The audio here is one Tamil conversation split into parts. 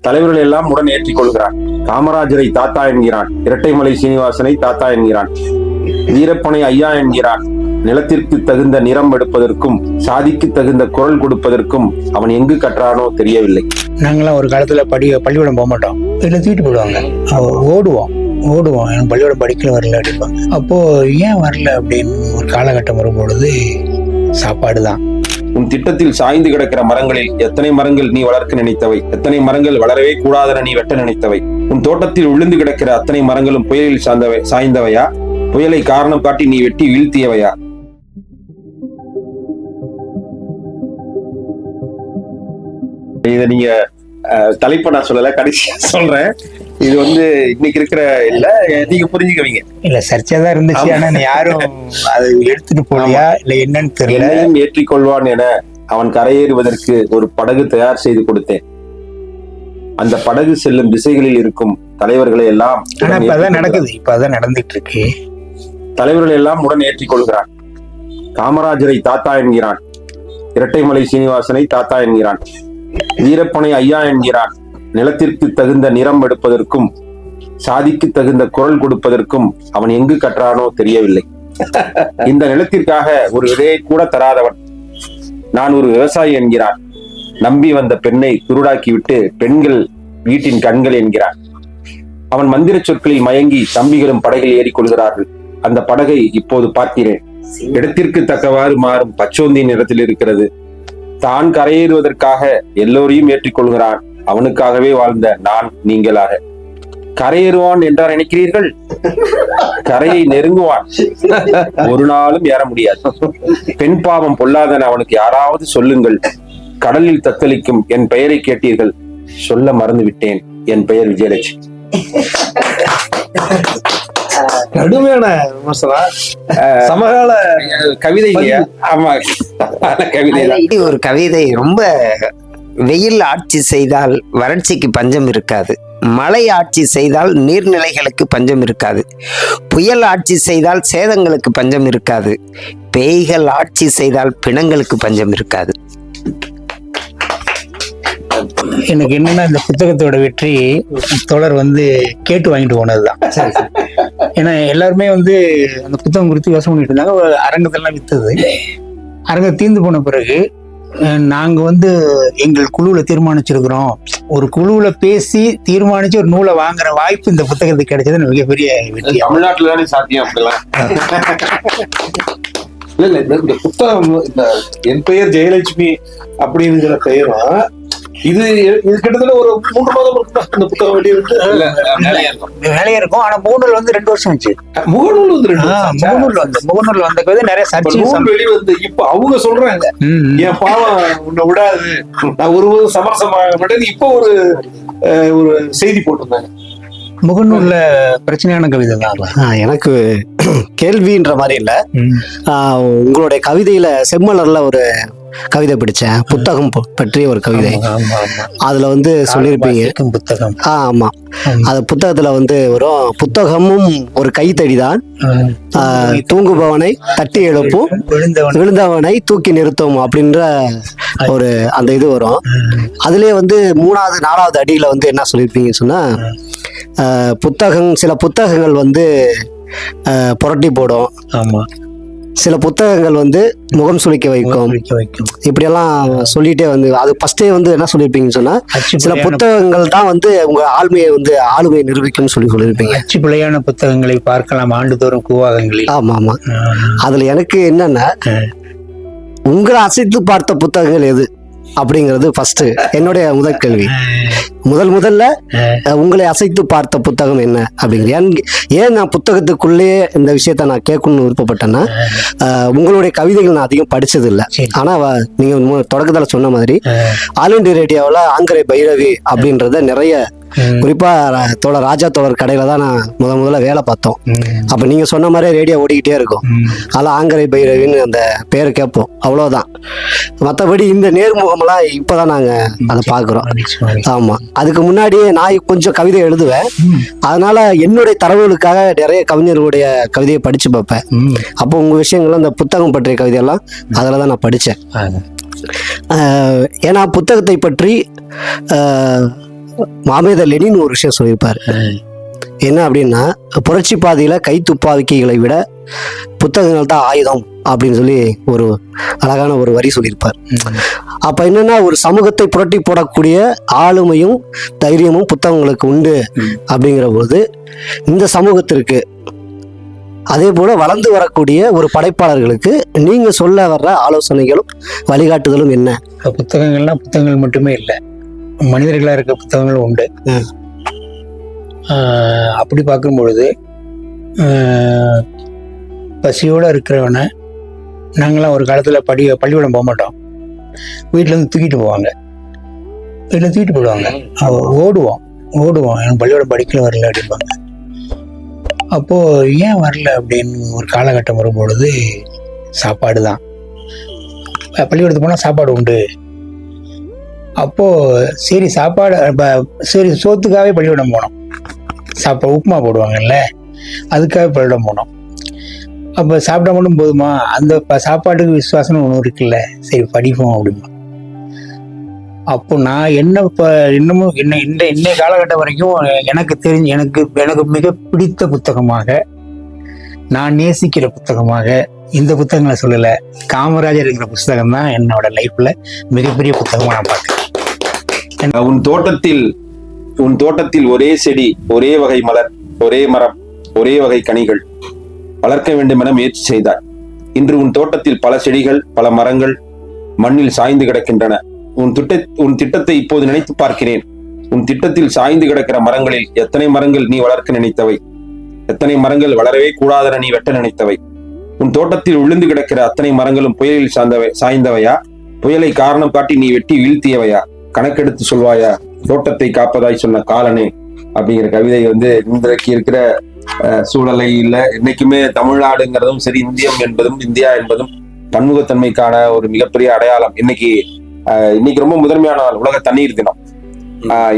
தலைவர்கள் எல்லாம் உடன் ஏற்றிக் கொள்கிறான். காமராஜரை தாத்தா என்கிறான், இரட்டைமலை சீனிவாசனை தாத்தா என்கிறான், வீரப்பனை ஐயா என்கிறான். நிலத்திற்கு தகுந்த நிறம் எடுப்பதற்கும் சாதிக்கு தகுந்த குரல் கொடுப்பதற்கும் அவன் எங்கு கற்றானோ தெரியவில்லை. நாங்களாம் ஒரு காலத்துல பள்ளிக்கூடம் போக மாட்டோம், வீட்டில் தூக்கிட்டு போயிடுவாங்க. ஓடுவோம் எனக்கு பள்ளிக்கூடம் படிக்கல வரல அப்படிப்பாங்க. அப்போ ஏன் வரல அப்படின்னு ஒரு காலகட்டம் வரும்பொழுது சாப்பாடு தான். உன் திட்டத்தில் சாய்ந்து கிடக்கிற மரங்களில் எத்தனை மரங்கள் நீ வளர்க்க நினைத்தவை, எத்தனை மரங்கள் வளரவே கூடாதென நீ வெட்ட நினைத்தவை. உன் தோட்டத்தில் விழுந்து கிடக்கிற அத்தனை மரங்களும் புயலில் சாய்ந்தவையா, புயலை காரணம் காட்டி நீ வெட்டி வீழ்த்தியவையா? இத நீங்க தலைப்ப நான் சொல்லல, கடைசியா சொல்றேன். இது இன்னைக்கு இருக்கிற இல்ல, நீங்க புரிஞ்சுக்குவீங்க. இல்ல சர்ச்சையா இருந்துச்சு, ஆனா யாரும் அதை எடுத்துட்டு போலையா இல்ல என்னன்னு தெரியல. என்னையும் ஏற்றிக்கொள்வான் என அவன் கரையேறுவதற்கு ஒரு படகு தயார் செய்து கொடுத்தேன். அந்த படகு செல்லும் திசைகளில் இருக்கும் தலைவர்களை எல்லாம் இப்பதான் நடந்துட்டு இருக்கு. தலைவர்கள் எல்லாம் உடன் ஏற்றிக் கொள்கிறான். காமராஜரை தாத்தா என்கிறான், இரட்டைமலை சீனிவாசனை தாத்தா என்கிறான், வீரப்பனை ஐயா என்கிறான். நிலத்திற்கு தகுந்த நிறம் எடுப்பதற்கும் சாதிக்கு தகுந்த குரல் கொடுப்பதற்கும் அவன் எங்கு கற்றானோ தெரியவில்லை. இந்த நிலத்திற்காக ஒரு விதையை கூட தராதவன். நான் ஒரு விவசாயி என்கிறான். நம்பி வந்த பெண்ணை குருடாக்கிவிட்டு பெண்கள் வீட்டின் கண்கள் என்கிறான். அவன் மந்திர சொற்களில் மயங்கி தம்பிகளும் படகில் ஏறிக்கொள்கிறார்கள். அந்த படகை இப்போது பார்க்கிறேன். இடத்திற்கு தக்கவாறு மாறும் பச்சோந்தி நிறத்தில் இருக்கிறது. தான் கரையேறுவதற்காக எல்லோரையும் ஏற்றிக்கொள்கிறான். அவனுக்காகவே வாழ்ந்த நான் நீங்களாக. கரையேறுவான் என்றார் நினைக்கிறீர்கள்? கரையை நெருங்குவான், ஒரு நாளும் ஏற முடியாது. பெண் பாவம் பொல்லாதன அவனுக்கு யாராவது சொல்லுங்கள். கடலில் தத்தளிக்கும் என் பெயரை கேட்டீர்கள், சொல்ல மறந்து விட்டேன். என் பெயர் விஜயலட்சுமி. கடுமையான விமர்சனம், சமகால கவிதை. ஆமா, கவிதை. ஒரு கவிதை. ரொம்ப வெயில் ஆட்சி செய்தால் வறட்சிக்கு பஞ்சம் இருக்காது, மழை ஆட்சி செய்தால் நீர்நிலைகளுக்கு பஞ்சம் இருக்காது, புயல் ஆட்சி செய்தால் சேதங்களுக்கு பஞ்சம் இருக்காது, பேய்கள் ஆட்சி செய்தால் பிணங்களுக்கு பஞ்சம் இருக்காது. எனக்கு என்னன்னா இந்த புத்தகத்தோட வெற்றி தொடர் கேட்டு வாங்கிட்டு போனதுதான். ஏன்னா எல்லாருமே அந்த புத்தகம் குறித்து யோசனை பண்ணிட்டு இருந்தாங்க. ஒரு அரங்கத்தெல்லாம் வித்தது. அரங்கம் தீர்ந்து போன பிறகு நாங்க எங்கள் குழுவுல தீர்மானிச்சிருக்கிறோம், ஒரு குழுவுல பேசி தீர்மானிச்சு ஒரு நூலை வாங்குற வாய்ப்பு இந்த புத்தகத்துக்கு கிடைச்சது மிகப்பெரிய வெற்றி. தமிழ்நாட்டுல தானே சாத்தியம் அப்படிலாம். இல்ல இந்த புத்தகம், இந்த என் பெயர் ஜெயலட்சுமி அப்படிங்கிற பெயரும் இது கிட்டத்தட்ட ஒரு 3 மாதம் இருக்குதா இந்த புத்தகம் வெளியிட்டு? வேலையா இருக்கும். ஆனா முகநூல் 2 வருஷம் ஆச்சு. முகநூல் முகநூல் வந்த கவிதை நிறைய சர்ச்சை வெளிவந்து இப்ப அவங்க சொல்றாங்க, என் பாவம் உன்னை விடாது, நான் ஒருவரும் சமரசமாக மாட்டேன். இப்ப ஒரு செய்தி போட்டிருந்தாங்க. முகநூல்ல பிரச்சனையான கவிதை தான். எனக்கு கேள்வின்ற மாதிரி இல்ல, உங்களுடைய கவிதையில செம்மலர்ல ஒரு கவிதை படிச்சேன், புத்தகம் பற்றி ஒரு கவிதை. அதுல சொல்லியிருப்பீங்க புத்தகம். ஆமா, அது புத்தகத்துல வரும், புத்தகமும் ஒரு கைத்தடிதான், தூங்குபவனை தட்டி எழுப்பும், விழுந்தவனை தூக்கி நிறுத்தும் அப்படின்ற ஒரு அந்த இது வரும். அதுலயே 3வது 4வது அடியில என்ன சொல்லியிருப்பீங்கன்னு சொன்னா, சில புத்தகங்கள் புரட்டி போடும், ஆமா, சில புத்தகங்கள் முகம் சுளிக்க வைக்கும், இப்படியெல்லாம் சொல்லிட்டே அது ஃபர்ஸ்டே என்ன சொல்லியிருப்பீங்கன்னு சொன்னா, சில புத்தகங்கள் தான் உங்க ஆளுமையை நிரூபிக்கும்னு சொல்லியிருப்பீங்க. அச்சு பிழையான புத்தகங்களை பார்க்கலாம் ஆண்டுதோறும் கூவாகங்களில். ஆமா ஆமா. அதுல எனக்கு என்னன்னா, உங்களை அசைத்து பார்த்த புத்தகங்கள் எது அப்படிங்கிறது ஃபர்ஸ்ட் என்னுடைய முதல் கேள்வி. முதல்ல உங்களை அசைத்து பார்த்த புத்தகம் என்ன அப்படிங்கிற. ஏன் நான் புத்தகத்துக்குள்ளேயே இந்த விஷயத்த நான் கேட்கணும்னு விருப்பப்பட்டேன்னா, உங்களுடைய கவிதைகள் நான் அதிகம் படிச்சது இல்லை. ஆனா நீங்க தொடக்கத்துல சொன்ன மாதிரி ஆல் இண்டியா ரேடியோவில் ஆங்கரை பைரவி அப்படின்றத நிறைய, குறிப்பா ராஜா தோழர் கடையில தான் நான் முதல்ல வேலை பார்த்தோம். அப்ப நீங்க சொன்ன மாதிரி ரேடியோ ஓடிக்கிட்டே இருக்கும். அதெல்லாம் ஆங்கரை பைரவின்னு அந்த பேரை கேட்போம், அவ்வளவுதான். மற்றபடி இந்த நேர்முகம்லாம் இப்பதான் நாங்க அதை பாக்குறோம். ஆமா, அதுக்கு முன்னாடியே நான் கொஞ்சம் கவிதை எழுதுவேன். அதனால என்னுடைய தரவுகளுக்காக நிறைய கவிஞர்களுடைய கவிதையை படிச்சு பார்ப்பேன். அப்போ உங்க விஷயங்கள்லாம் இந்த புத்தகம் பற்றிய கவிதையெல்லாம் அதுலதான் நான் படிச்சேன். ஏன்னா புத்தகத்தை பற்றி மாமேதர் லெனின் ஒரு விஷயம் சொல்லியிருப்பாரு. என்ன அப்படின்னா, புரட்சி பாதையில கை துப்பாக்கிகளை விட புத்தகங்கள் தான் ஆயுதம் அப்படின்னு சொல்லி ஒரு அழகான ஒரு வரி சொல்லியிருப்பார். அப்ப என்னன்னா, ஒரு சமூகத்தை புரட்டி போடக்கூடிய ஆளுமையும் தைரியமும் புத்தகங்களுக்கு உண்டு. அப்படிங்கிற போது இந்த சமூகத்திற்கு, அதே போல வளர்ந்து வரக்கூடிய ஒரு படைப்பாளர்களுக்கு நீங்க சொல்ல வர்ற ஆலோசனைகளும் வழிகாட்டுதலும் என்ன? புத்தகங்கள்னா புத்தகங்கள் மட்டுமே இல்லை, மனிதர்களா இருக்க புத்தகங்களும் உண்டு. அப்படி பார்க்கும் பொழுது பசியோட இருக்கிறவனை நாங்களாம் ஒரு காலத்துல பள்ளிக்கூடம் போக மாட்டோம், வீட்டுல இருந்து தூக்கிட்டு போவாங்க, வீட்டுல தூக்கிட்டு போயிடுவாங்க. ஓடுவோம் எனக்கு பள்ளிக்கூடம் படிக்கல வரல அப்படிம்பாங்க. அப்போ ஏன் வரல அப்படின்னு ஒரு காலகட்டம் வரும்பொழுது சாப்பாடு தான், பள்ளிக்கூடத்துக்கு போனா சாப்பாடு உண்டு. அப்போ சரி சாப்பாடு, சரி சோத்துக்காகவே பள்ளிக்கூடம் போனோம். உப்புமா போடுவாங்கல்ல, அதுக்காக பள்ளிக்கூடம் போனோம். அப்போ சாப்பிட்டா மட்டும் போதுமா, அந்த சாப்பாட்டுக்கு விசுவாசம் ஒன்று இருக்குல்ல, சரி படிப்போம் அப்படிமா. அப்போ நான் இன்னமும் இன்னைய காலகட்டம் வரைக்கும் எனக்கு தெரிஞ்சு எனக்கு மிக பிடித்த புத்தகமாக, நான் நேசிக்கிற புத்தகமாக இந்த புத்தகங்களை சொல்லலை, காமராஜர் இருக்கிற புத்தகம் தான் என்னோட லைஃப்ல மிகப்பெரிய புத்தகமாக நான் பார்க்கிறேன். உன் தோட்டத்தில் ஒரே செடி, ஒரே வகை மலர், ஒரே மரம், ஒரே வகை கனிகள் வளர்க்க வேண்டும் என முயற்சி செய்தார். இன்று உன் தோட்டத்தில் பல செடிகள், பல மரங்கள் மண்ணில் சாய்ந்து கிடக்கின்றன. உன் திட்டத்தை இப்போது நினைத்து பார்க்கிறேன். உன் திட்டத்தில் சாய்ந்து கிடக்கிற மரங்களில் எத்தனை மரங்கள் நீ வளர்க்க நினைத்தவை, எத்தனை மரங்கள் வளரவே கூடாதென நீ வெட்ட நினைத்தவை. உன் தோட்டத்தில் விழுந்து கிடக்கிற அத்தனை மரங்களும் புயலில் சாய்ந்தவையா, புயலை காரணம் காட்டி நீ வெட்டி வீழ்த்தியவையா? கணக்கெடுத்து சொல்வாயா, தோட்டத்தை காப்பதாய் சொன்ன காலனே அப்படிங்கிற கவிதை இன்றைக்கு இருக்கிற சூழலை இல்ல, என்னைக்குமே தமிழ்நாடுங்கிறதும் சரி, இந்தியம் என்பதும் இந்தியா என்பதும் பன்முகத்தன்மைக்கான ஒரு மிகப்பெரிய அடையாளம். இன்னைக்கு ரொம்ப முதன்மையான நாள், உலக தண்ணீர் தினம்.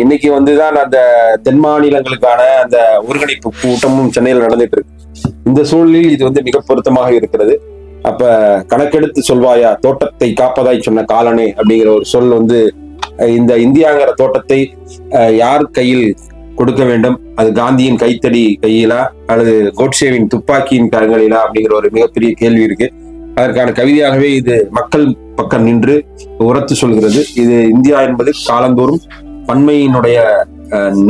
இன்னைக்கு தான் அந்த தென் மாநிலங்களுக்கான அந்த ஒருங்கிணைப்பு கூட்டமும் சென்னையில் நடந்துட்டு இருக்கு. இந்த சூழலில் இது மிக பொருத்தமாக இருக்கிறது. அப்ப கணக்கெடுத்து சொல்வாயா, தோட்டத்தை காப்பதாய் சொன்ன காலனே அப்படிங்கிற ஒரு சொல் இந்த இந்தியாங்கிற தோட்டத்தை யார் கையில் கொடுக்க வேண்டும்? அது காந்தியின் கைத்தடி கையிலா அல்லது கோட்சேவின் துப்பாக்கியின் கரங்களிலா அப்படிங்கிற ஒரு மிகப்பெரிய கேள்வி இருக்கு. அதற்கான கவிதையாகவே இது மக்கள் பக்கம் நின்று உரத்து சொல்கிறது. இது இந்தியா என்பது காலந்தோறும் பன்மையினுடைய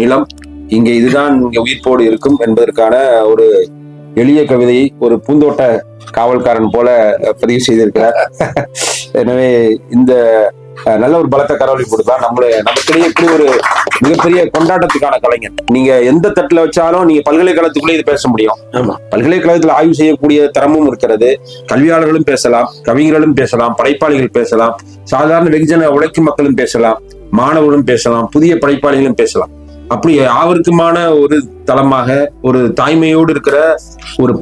நிலம், இதுதான் இங்க உயிர்ப்போடு இருக்கும் என்பதற்கான ஒரு எளிய கவிதையை ஒரு பூந்தோட்ட காவல்காரன் போல பதிவு செய்திருக்கிறார். எனவே இந்த நல்ல ஒரு பலத்த கரவொலி கொடுத்தான் நமக்கிடையே இப்படி ஒரு மிகப்பெரிய கொண்டாட்டத்துக்கான கலைஞர். நீங்க எந்த தட்டுல வச்சாலும் நீங்க பல்கலைக்கழகத்துக்குள்ளே இது பேச முடியும். ஆமா, பல்கலைக்கழகத்துல ஆய்வு செய்யக்கூடிய தரமும் இருக்கிறது. கல்வியாளர்களும் பேசலாம், கவிஞர்களும் பேசலாம், படைப்பாளிகள் பேசலாம், சாதாரண வெகுஜன உழைக்கும் மக்களும் பேசலாம், மாணவர்களும் பேசலாம், புதிய படைப்பாளிகளும் பேசலாம். அப்படி யாவருக்குமான ஒரு தளமாக ஒரு தாய்மையோடு இருக்கிற ஒரு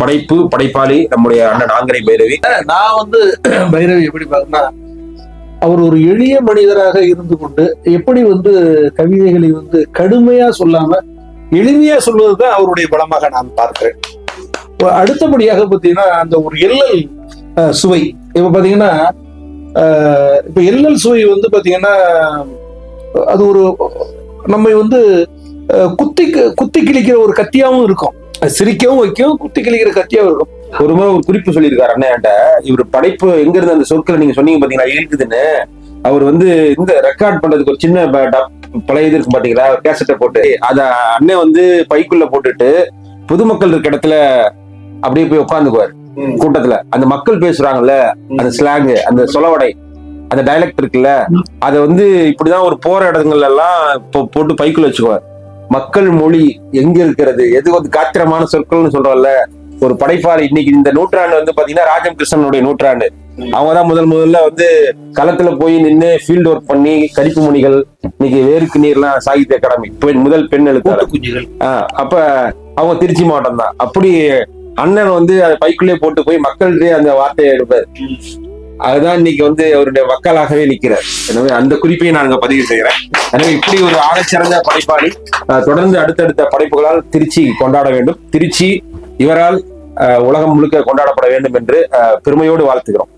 படைப்பாளி நம்முடைய அண்ணன் ஆங்கரை பைரவி. நான் பைரவி எப்படி பாருன்னா, அவர் ஒரு எளிய மனிதராக இருந்து கொண்டு எப்படி கவிதைகளை கடுமையா சொல்லாம எளிமையா சொல்வதுதான் அவருடைய பலமாக நான் பார்க்கிறேன். அடுத்தபடியாக பாத்தீங்கன்னா அந்த ஒரு எல்லல் சுவை. இப்ப பாத்தீங்கன்னா இப்ப எல்லல் சுவை பாத்தீங்கன்னா அது ஒரு நம்மை குத்தி கிழிக்கிற ஒரு கத்தியாவும் இருக்கும், சிரிக்கவும் வைக்கும், குத்தி கிழிக்கிற கத்தியாவும் இருக்கும். ஒரு முறை ஒரு குறிப்பு சொல்லியிருக்காரு அண்ணன்ட்ட, இவர் படைப்பு எங்க இருந்து அந்த சொற்களை நீங்க சொன்னீங்க பாத்தீங்களா இருக்குதுன்னு. அவர் இந்த ரெக்கார்ட் பண்றதுக்கு ஒரு சின்ன பழைய இது இருக்கு பாத்தீங்களா, கேசட்டை போட்டு அத அண்ணன் பைக்குள்ள போட்டுட்டு பொதுமக்கள் இருக்க இடத்துல அப்படியே போய் உட்காந்துக்குவாரு. கூட்டத்துல அந்த மக்கள் பேசுறாங்கல்ல, அந்த ஸ்லாங், அந்த சொலவடை, அந்த டைலக்ட் இருக்குல்ல, அதை இப்படிதான் ஒரு போற இடங்கள்ல எல்லாம் போட்டு பைக்குள்ள வச்சுக்குவார். மக்கள் மொழி எங்க இருக்கிறது, எது காத்திரமான சொற்கள்னு சொல்றோம்ல. ஒரு படைப்பாளி இன்னைக்கு இந்த நூற்றாண்டு பாத்தீங்கன்னா ராஜம் கிருஷ்ணனுடைய நூற்றாண்டு. அவங்கதான் முதல்ல களத்துல போய் நின்று ஃபீல்டு ஒர்க் பண்ணி கரிப்பு மொழிகள், இன்னைக்கு வேருக்கு நீர்லாம் சாகித்ய அகாடமி முதல் பெண் எழுத்தாளர் குஞ்சுகள். அப்ப அவங்க திருச்சி மாவட்டம் தான். அப்படி அண்ணன் அதை பைக்குள்ளே போட்டு போய் மக்கள்கிட்டே அந்த வார்த்தையை எடுப்பார். அதுதான் இன்னைக்கு அவருடைய மக்களாகவே நிற்கிறார். எனவே அந்த குறிப்பையும் நான் அங்க பதிவு செய்கிறேன். எனவே இப்படி ஒரு ஆகச்சிறந்த படைப்பாளி தொடர்ந்து அடுத்தடுத்த படைப்புகளால் திருச்சி கொண்டாட வேண்டும். திருச்சி இவரால் உலகம் முழுக்க கொண்டாடப்பட வேண்டும் என்று பெருமையோடு வாழ்த்துகிறோம்.